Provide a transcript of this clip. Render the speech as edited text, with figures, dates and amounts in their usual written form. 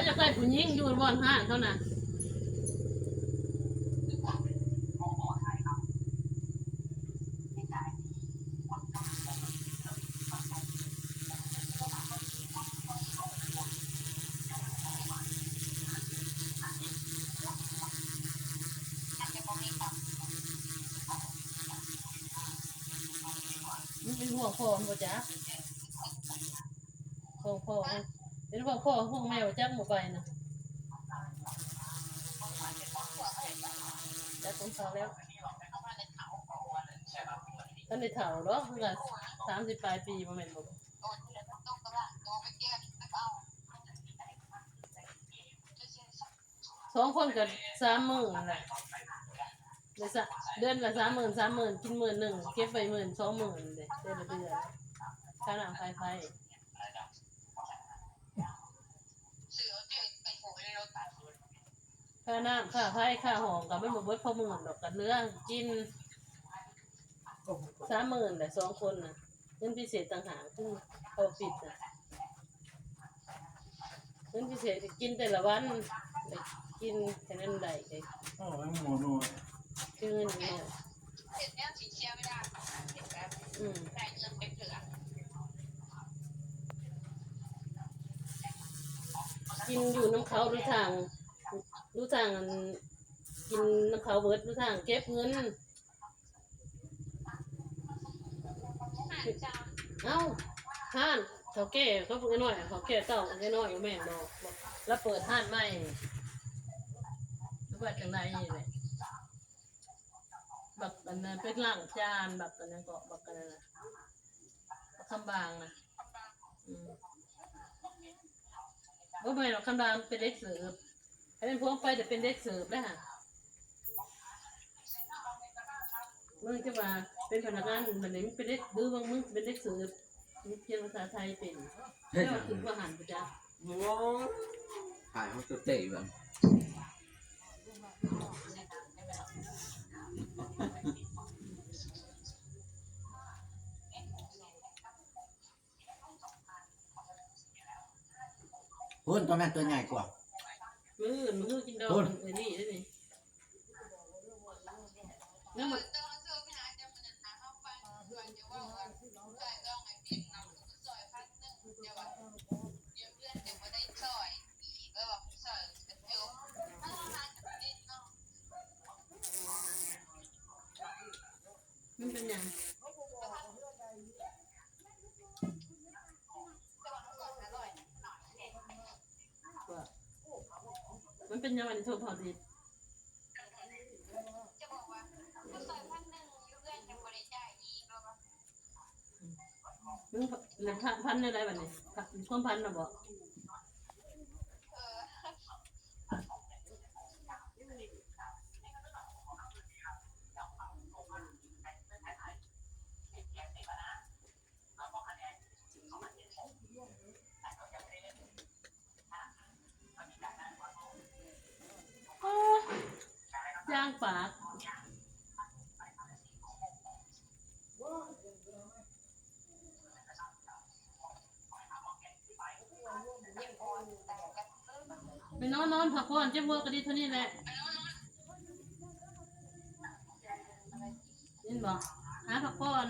จะได้ผู้หญิงอยู่บนห้างเขาน่ะมันเป็นห่วงพ่อมันจ้ะห่วงพ่อเป็นห่วงพ่อห่วงแมวจักหมู่ไปนะจักของเขาแล้วท่านได้เฒ่าเนาะเพิ่ง30ปลายปีบ่แม่นบ่2คนก็30,000นั่นแหละเดือนละ30,000กิน10,000เก็บไว้10,000 20,000เด้เดือนละเดือนค่าน้ำไฟค่าน้ำค่าไฟค่าห้องก็มันบ่เบิดพอหมื่นดอกกันเหลือกิน30,000แหละ2คนน่ะเงินพิเศษต่างหากคือพอปิดน่ะเงินพิเศษกินแต่ละวันได้กินแค่นั้นได้เลยโอ้ยหมูนูคือเงินเนี่ยเสร็จแล้วสีเชียไม่ได้เสร็จแล้วได้เงินไปเหลือกินอยู่น้ำเขาดูทางกินน้ำเขาเบิดดูทางเก็บเงินเอ้าห้านเขาแก่เขาพูดน้อยเขาแก่เต่าน้อยแม่บอกแล้วเปิดห้านใหม่แบบจังไรนี่เลยแบบอันนั้นเป็นหลังจานแบบอันนั้นก็แบบอันนั้นนะคำบางนะว่าไม่หรอกคำบางเป็นเด็กเสิร์ฟให้เป็นพวงไปแต่เป็นเด็กเสิร์ฟได้ฮะมึงจะมาเป็นพนักงานมันนี้เป็นเด็กดื้อบางมึงเป็นเด็กเสิร์ฟมึงเพียงภาษาไทยเป็นแล้วถึงว่าหันไปจ้ะถ่ายเขาเตะแบบพุ่นตัวแม่ตัวใหญ่กว่ามือกินดอกมันนี่ได้นี่แล้วมันมันเป็นยังมันเป็นยังไงโทรพอดีจะบอกว่าก็ซอย1,100อยู่เพื่อนยังบริจาคอีกแล้วก็มันพันอะไรแบบนี้ความพันนะบอกย่างปากไปนอนพักผ่อนเจ็บหัวก็ดีเท่านี้แหละยินบอกหาพักผ่อน